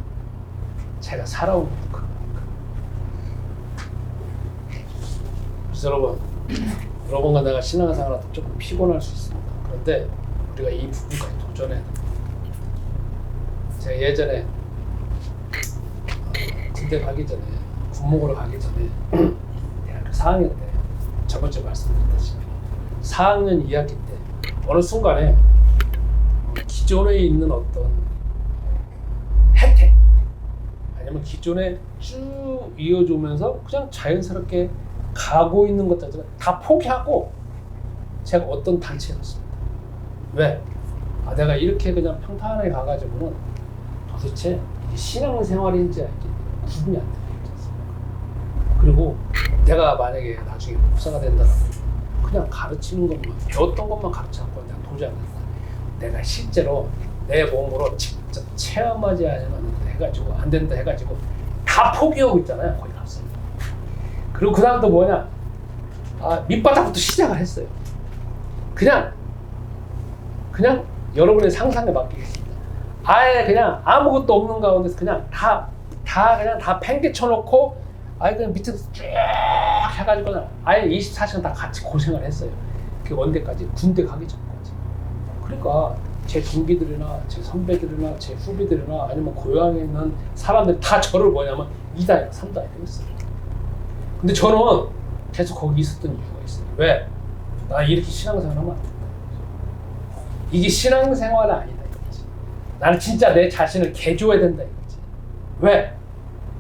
A: 제가 살아온 것도 그거니까. 그래서 여러분과 내가 신앙생활하다 조금 피곤할 수 있습니다. 그런데 우리가 이 부분까지 도전해야 됩니다. 제가 예전에 군대 가기 전에 군목으로 가기 전에 대학교 4학년 때 저번주에 말씀드렸다시피 4학년 2학기 때 어느 순간에 기존에 있는 어떤 혜택 아니면 기존에 쭉 이어주면서 그냥 자연스럽게 가고 있는 것들을 다 포기하고 제가 어떤 단체에 넣었습니다. 왜? 내가 이렇게 그냥 평탄하게 가가지고는 도대체 이게 신앙생활인지 알지 구분이 안 되는 거지 않습니까? 그리고 내가 만약에 나중에 목사가 된다면 그냥 가르치는 것만 배웠던 것만 가르쳐갖고 내가 도저히 안 된다. 내가 실제로 내 몸으로 직접 체험하지 않으면 해가지고 안 된다 해가지고 다 포기하고 있잖아요. 거기 가서. 그리고 그 다음도 뭐냐? 밑바닥부터 시작을 했어요. 그냥 여러분의 상상에 맡기겠습니다. 아예 그냥 아무것도 없는 가운데서 그냥 다 팽개쳐놓고 그냥 밑에서 쭉 해가지고 아예 24시간 다 같이 고생을 했어요. 그 언제까지? 군대 가기 전까지. 그러니까 제 동기들이나 제 선배들이나 제 후배들이나 아니면 고향에 있는 사람들이 다 저를 뭐냐면 2단이나 3단이라고 했어요. 근데 저는 계속 거기 있었던 이유가 있어요. 왜? 나 이렇게 신앙생활 하면 안 된다. 이게 신앙생활은 아니다 이거지. 나는 진짜 내 자신을 개조해야 된다 이거지. 왜?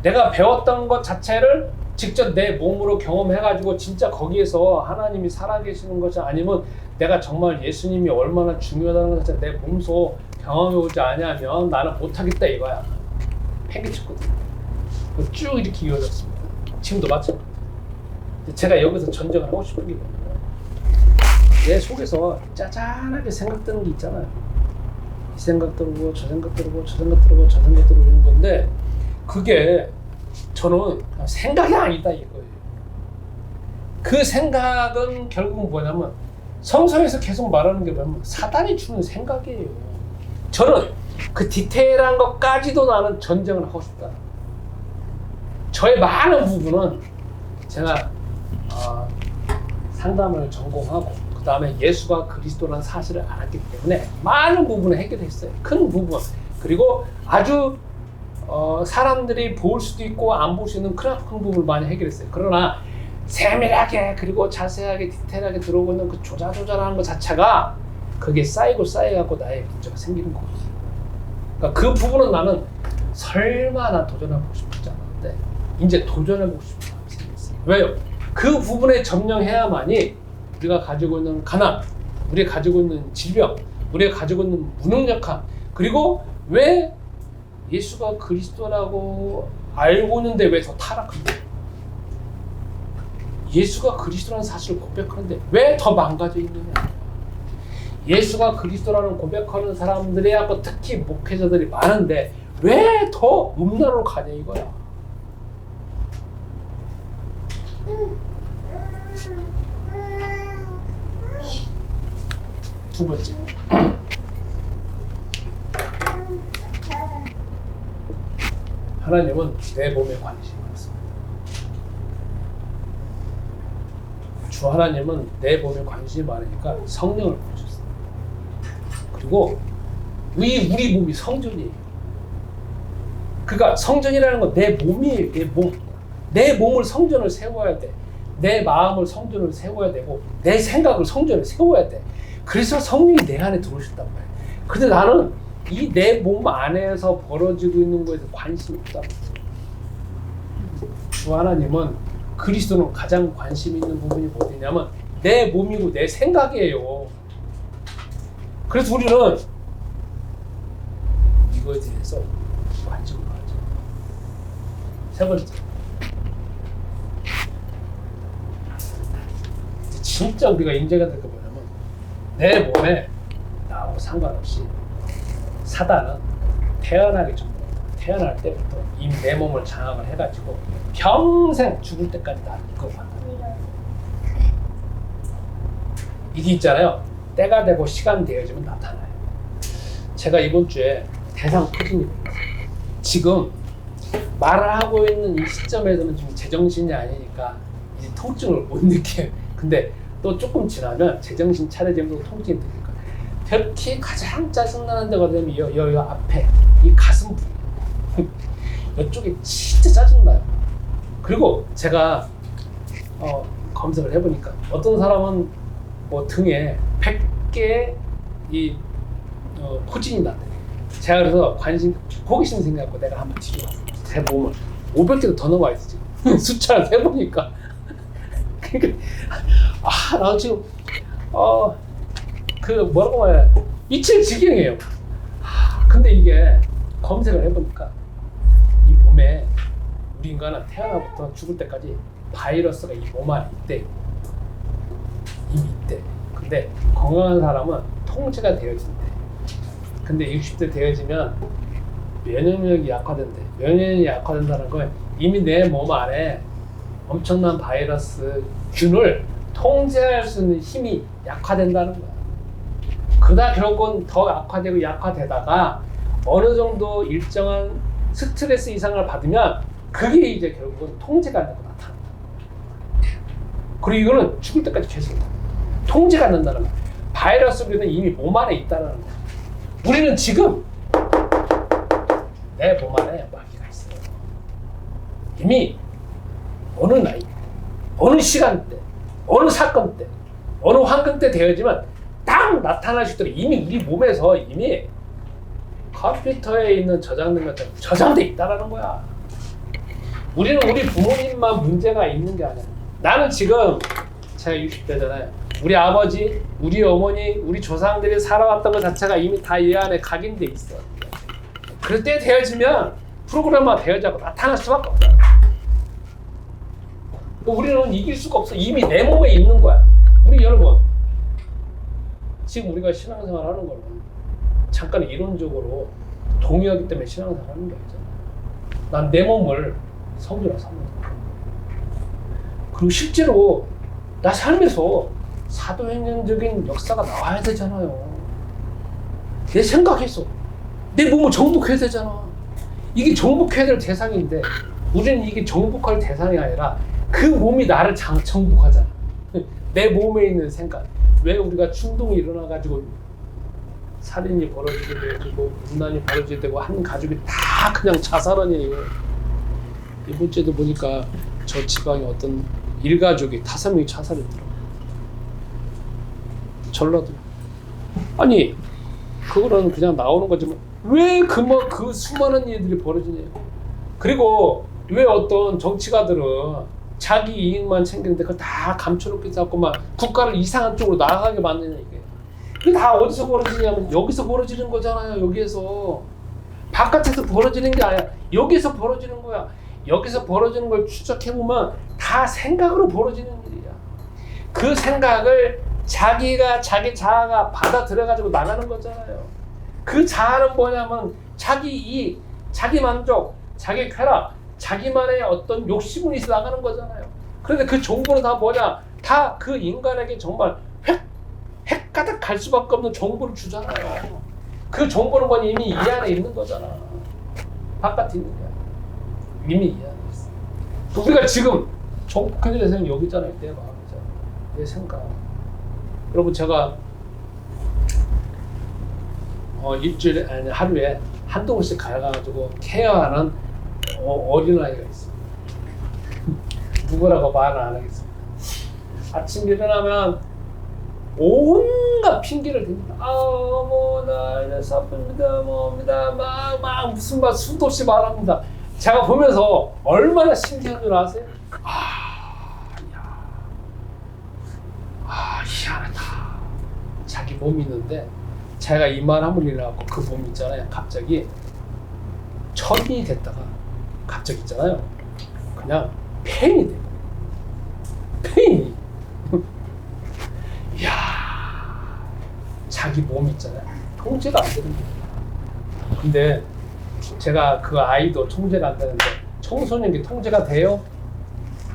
A: 내가 배웠던 것 자체를 직접 내 몸으로 경험해가지고 진짜 거기에서 하나님이 살아계시는 것이 아니면 내가 정말 예수님이 얼마나 중요하다는 것 자체를 내 몸소 경험해보지 않으면 나는 못하겠다 이거야. 팽개쳤거든요. 쭉 이렇게 이어졌습니다. 지금도 마찬가지예요. 제가 여기서 전쟁을 하고 싶은 게 뭐냐면 내 속에서 짜잔하게 생각드는 게 있잖아요. 이 생각 들고 저 생각 들고 저 생각 들고 저 생각 들고 이런 건데 그게 저는 그냥 생각이 아니다 이거예요. 그 생각은 결국은 뭐냐면 성서에서 계속 말하는 게 뭐냐면 사단이 주는 생각이에요. 저는 그 디테일한 것까지도 나는 전쟁을 하고 싶다. 저의 많은 부분은 제가 상담을 전공하고 그 다음에 예수가 그리스도라는 사실을 알았기 때문에 많은 부분을 해결했어요. 큰 부분. 그리고 아주 사람들이 볼 수도 있고 안 볼 수 있는 그런 큰 부분을 많이 해결했어요. 그러나 세밀하게 그리고 자세하게 디테일하게 들어오고 있는 그 조잘조잘하는 것 자체가 그게 쌓여갖고 나의 문제가 생기는 거예요. 그러니까 그 부분은 나는 설마 난 도전해보고 싶지 않았는데 이제 도전해보고 싶은 마음이 생겼어요. 왜요? 그 부분에 점령해야만이 우리가 가지고 있는 가난, 우리가 가지고 있는 질병, 우리가 가지고 있는 무능력함, 그리고 왜 예수가 그리스도라고 알고 있는데 왜 더 타락한다? 예수가 그리스도라는 사실을 고백하는데 왜 더 망가져 있느냐? 예수가 그리스도라는 고백하는 사람들이 하고 특히 목회자들이 많은데 왜 더 음란으로 가냐 이거야. 두 번째. 하나님은 내 몸에 관심이 많습니다. 주 하나님은 내 몸에 관심이 많으니까 성령을 보여줬어요. 그리고 우리 몸이 성전이에요. 그러니까 성전이라는 건 내 몸이에요. 내 몸. 내 몸을 성전을 세워야 돼. 내 마음을 성전을 세워야 되고 내 생각을 성전을 세워야 돼. 그래서 성령이 내 안에 들어오셨단 말이에요. 근데 나는 이 내 몸 안에서 벌어지고 있는 거에서 관심이 없다. 주 하나님은 그리스도는 가장 관심 있는 부분이 어디냐면 내 몸이고 내 생각이에요. 그래서 우리는 이거에 대해서 관심을 가져. 세 번째. 진짜 우리가 인재가 될 게 뭐냐면 내 몸에 나하고 상관없이 사단은 태어나기 전부터, 태어날 때부터 이미 내 몸을 장악을 해가지고 평생 죽을 때까지 나를 이끌고 간다. 이게 있잖아요. 때가 되고 시간 되어지면 나타나요. 제가 이번 주에 대상 포진이 지금 말을 하고 있는 이 시점에서는 좀 제정신이 아니니까 이제 통증을 못 느껴요. 근데 또 조금 지나면 제정신 차려지면서 통증이 들릴 거예요. 특히 가장 짜증나는 데가 되면 여기 앞에 이 가슴 부위 이쪽이 진짜 짜증나요. 그리고 제가 검색을 해보니까 어떤 사람은 뭐 등에 100개의 이 포진이 났대. 제가 그래서 호기심 생겨갖고 내가 한번 뒤져봤어요. 제 몸을 500개도 더 넘어와 있어 지금. 숫자를 세보니까. 그러니까 나 지금 그 뭐라고 말해, 미칠 지경이에요. 근데 이게 검색을 해보니까 이 몸에 우리 인간은 태어나부터 죽을 때까지 바이러스가 이 몸 안에 있대. 이미 있대. 근데 건강한 사람은 통제가 되어진대. 근데 60대 되어지면 면역력이 약화된대. 면역력이 약화된다는 건 이미 내 몸 안에 엄청난 바이러스 균을 통제할 수 있는 힘이 약화된다는 거야. 그러다 결국은 더 악화되고 약화되다가 어느 정도 일정한 스트레스 이상을 받으면 그게 이제 결국은 통제가 안 되고 나타난다. 그리고 이거는 죽을 때까지 계속 통제가 안 된다는 거야. 바이러스는 이미 몸 안에 있다는 거야. 우리는 지금 내 몸 안에 마귀가 있어요. 이미 어느 나이, 어느 시간대, 어느 사건 때, 어느 환경 때 되어지면 딱 나타날 수 있도록 이미 우리 몸에서 이미 컴퓨터에 있는 저장된 것처럼 저장돼 있다는 거야. 우리는 우리 부모님만 문제가 있는 게 아니야. 나는 지금 제가 60대잖아요. 우리 아버지, 우리 어머니, 우리 조상들이 살아왔던 것 자체가 이미 다 이 안에 각인돼 있어. 그럴 때 되어지면 프로그램화 되어지고 나타날 수밖에 없어. 우리는 이길 수가 없어. 이미 내 몸에 있는 거야. 우리 여러분, 지금 우리가 신앙생활 하는 거는 잠깐 이론적으로 동의하기 때문에 신앙생활 하는 게 아니잖아. 난 내 몸을 성전으로 삼는다. 그리고 실제로 나 삶에서 사도행전적인 역사가 나와야 되잖아요. 내 생각에서 내 몸을 정복해야 되잖아. 이게 정복해야 될 대상인데 우리는 이게 정복할 대상이 아니라 그 몸이 나를 정복하잖아. 내 몸에 있는 생각. 왜 우리가 충동이 일어나가지고 살인이 벌어지게 되고 분난이 벌어지게 되고 한 가족이 다 그냥 자살하니. 이번 주에도 보니까 저 지방에 어떤 일가족이 5명이 자살했더라고요. 전라도. 아니 그거는 그냥 나오는 거지만 왜 그 수많은 일들이 벌어지냐. 그리고 왜 어떤 정치가들은 자기 이익만 챙기는데 그걸 다 감춰놓고 자꾸 막 국가를 이상한 쪽으로 나아가게 만드냐 이게. 그게 다 어디서 벌어지냐면 여기서 벌어지는 거잖아요. 여기에서. 바깥에서 벌어지는 게 아니야. 여기서 벌어지는 거야. 여기서 벌어지는 걸 추적해보면 다 생각으로 벌어지는 일이야. 그 생각을 자기가 자기 자아가 받아들여가지고 나가는 거잖아요. 그 자아는 뭐냐면 자기 이익, 자기 만족, 자기 쾌락, 자기만의 어떤 욕심을 있어 나가는 거잖아요. 그런데 그 정보는 다 뭐냐? 다 그 인간에게 정말 획가닥 갈 수밖에 없는 정보를 주잖아요. 그 정보는 뭐냐? 이미 이 안에 있는 거잖아. 바깥에 있는 거야. 이미 이 안에 있어. 우리가 지금 정복해야 될 생각이 여기 있잖아요. 내 마음이잖아. 내 생각. 여러분 제가 일주일에 아니 하루에 한두 번씩 가가지고 케어하는 어린아이가 있어요. 누구라고 말은 안 하겠습니다. 아침 일어나면 온갖 핑계를 댑니다. 나 이래서 아픕니다, 뭐입니다, 막 무슨 말 수도 없이 말합니다. 제가 보면서 얼마나 신기한 줄 아세요? 희한하다. 자기 몸이 있는데 자기가 이만한 일이라고 그 몸 있잖아요. 갑자기 천이 됐다가 갑자기 있잖아요. 그냥 팽이 돼. 팽이. 이야, 자기 몸 있잖아요. 통제가 안 되는 거예요. 근데 제가 그 아이도 통제가 안 되는데 청소년기 통제가 돼요?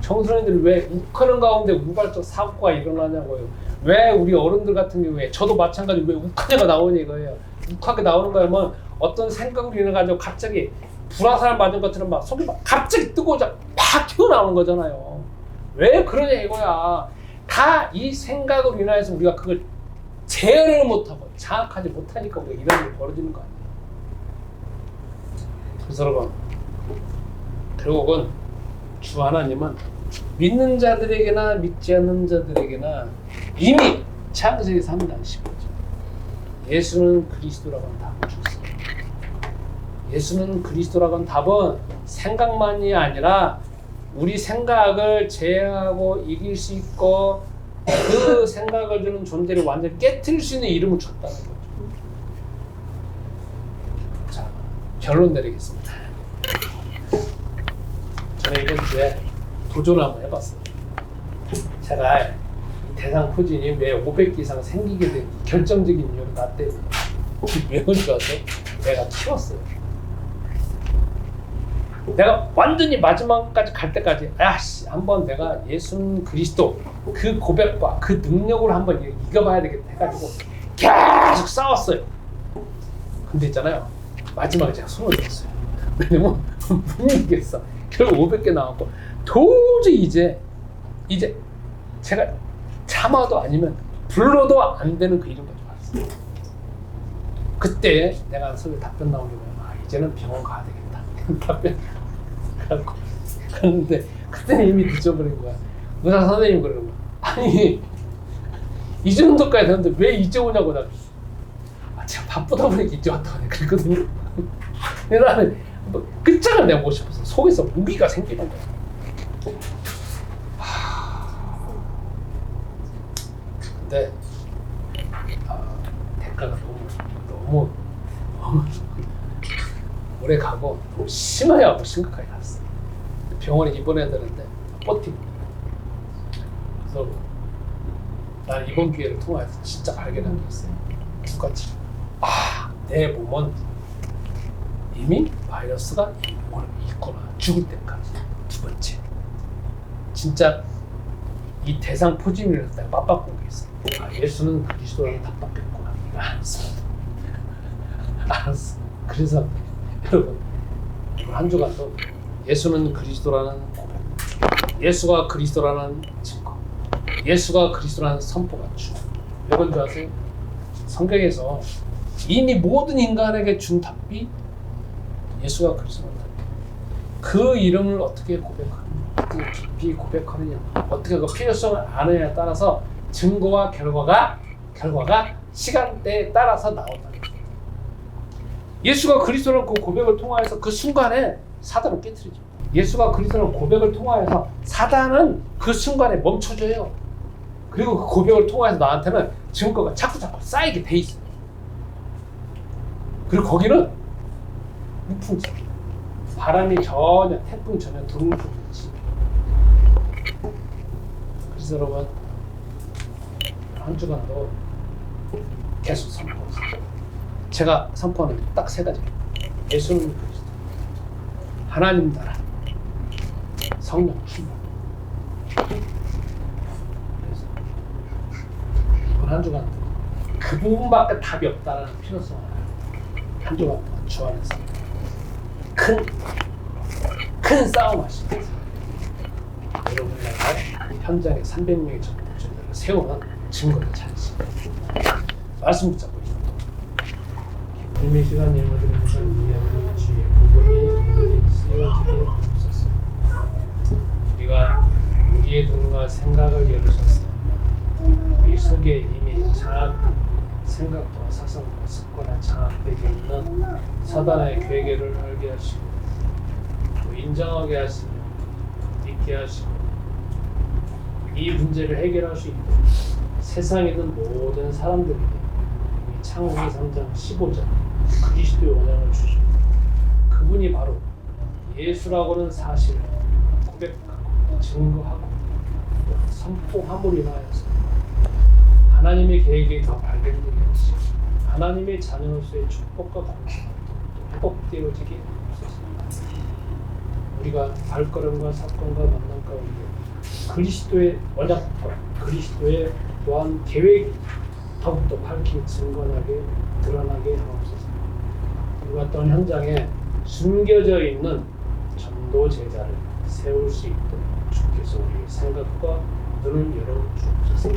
A: 청소년들이 왜 욱하는 가운데 우발적 사고가 일어나냐고요. 왜 우리 어른들 같은 경우에 저도 마찬가지로 왜 욱하냐가 나오냐 이거예요. 욱하게 나오는 거면 어떤 생각으로 인해가지고 갑자기 불화살 맞은 것처럼 막 속이 막 갑자기 뜨거워져 팍 튀어나오는 거잖아요. 왜 그러냐 이거야. 다 이 생각으로 인해서 우리가 그걸 제어를 못하고 장악하지 못하니까 우리가 이런 일이 벌어지는 거 아니에요. 그래서 여러분, 결국은 주 하나님은 믿는 자들에게나 믿지 않는 자들에게나 이미 창세기 3장 15절 예수는 그리스도라고 하는 답을 줬어요. 예수는 그리스도라고 하는 답은 생각만이 아니라 우리 생각을 제어하고 이길 수 있고 그 생각을 주는 존재를 완전히 깨트릴 수 있는 이름을 줬다는 거죠. 자, 결론 내리겠습니다. 저는 이번 주에 도전을 한번 해봤어요. 제가 이 대상 포진이 왜 500개 이상 생기게 된 결정적인 이유는 나 때문에 왜 그런지 아세요? 내가 키웠어요. 내가 완전히 마지막까지 갈 때까지 야씨 한번 내가 예수는 그리스도 그 고백과 그 능력으로 한번 이겨봐야 되겠다 해가지고 계속 싸웠어요. 근데 있잖아요, 마지막에 제가 손을 줬어요. 왜냐면 못 이기겠어. 결국 500개 나왔고 도저히 이제 제가 참아도 아니면 불러도 안 되는 그 이름까지 왔어요. 그때 내가 선생님 답변 나오는 거야. 이제는 병원 가야 되겠다. 답변 갖고 갔는데 그때는 이미 늦어버린 거야. 의사 선생님 그러는 거야. 아니 이 정도까지 됐는데 왜 이제 오냐고. 나 제가 바쁘다 보니까 이제 왔다고 내가 그랬거든요. 근데 나는 끝장을 내고 싶어서 속에서 무기가 생기는 거야. 근데 대가가 너무 오래 가고 너무 심하게 하고 심각하게 갔어. 병원에 입원해야 되는데 버티고. 그래서 난 이번 기회를 통해서 진짜 발견한 게 있어요. 똑같이 내 몸은 이미 바이러스가 있구나. 죽을 때까지. 두 번째, 진짜 이 대상 포진을 내가 맞바꾼 게 있어. 예수는 그리스도라는 답답했구나. 알았어. 그래서 여러분, 이번 한 주간도 예수는 그리스도라는 고백, 예수가 그리스도라는 증거, 예수가 그리스도라는 선포가 왜 그런지 아세요? 성경에서 이미 모든 인간에게 준 답이 예수가 그리스도라는 답이에요. 그 이름을 어떻게 고백하느냐, 어떻게 깊이 고백하느냐, 어떻게 그 필요성을 아느냐에 따라서 증거와 결과가 시간대에 따라서 나온다는 거예요. 예수가 그리스도라는 그 고백을 통하여서 그 순간에 사단을 깨트리죠. 예수가 그리스도라는 고백을 통하여서 사단은 그 순간에 멈춰져요. 그리고 그 고백을 통해서 나한테는 증거가 자꾸 쌓이게 돼 있어요. 그리고 거기는 무풍지, 바람이 전혀, 태풍 전혀 들어올 수 없지. 그래서 여러분, 한 주간도 계속 선포했어요. 제가 선포하는 게 딱 3가지. 예수는 그리스도, 하나님 나라, 성령 충만. 그래서 이번 한 주간 그 부분밖에 답이 없다는 필요성을 한 주간 동안 주 안에서 큰 싸움 하시면서 여러분 나라 현장에 300명의 전도자들을 세우는 증거를 찾으십니다. 말씀 붙잡고
B: 주님의 시간 예물드리는 이야기를 주의 복음이 쓰여지게 하옵소서.
A: 우리가 우리의 눈과 생각을 열으셔서 우리 속에 이미 생각과 사상과 습관에 장악되어 있는 사단의 괴계를 알게 하시고 또 인정하게 하시며 믿게 하시고 이 문제를 해결할 수 있도록 세상에 있는 모든 사람들에게 이 창세기 3장 15절 그리스도의 원양을 주시고 그분이 바로 예수라고는 사실을 고백하고 증거하고 선포함으로 인하여서 하나님의 계획이 더 발견되게 하시고 하나님의 자녀로서의 축복과 권세가 왜곡되어지게 없었습니다. 우리가 발걸음과 사건과 만남 가운데 그리스도의 언약과 그리스도의 또한 계획이 더욱더 밝히 증거나게 드러나게 하옵소서. 이와 또한 현장에 숨겨져 있는 전도 제자를 세울 수 있도록 주께서 우리의 생각과 눈을 열어 주옵소서.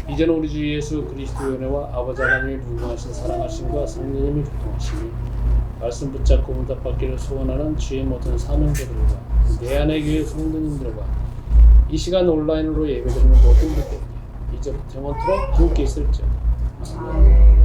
A: 이제는 우리 주 예수 그리스도의 은혜와 아버지 하나님의 무궁하신 사랑하심과 성령님의 교통하심이 말씀 붙잡고 응답받기를 소원하는 주의 모든 사명자들과 내 안의 교회 성도님들과 이 시간 온라인으로 예배드리는 모든 분들께 이제부터 영원토록 함께 있을지어다. 아멘.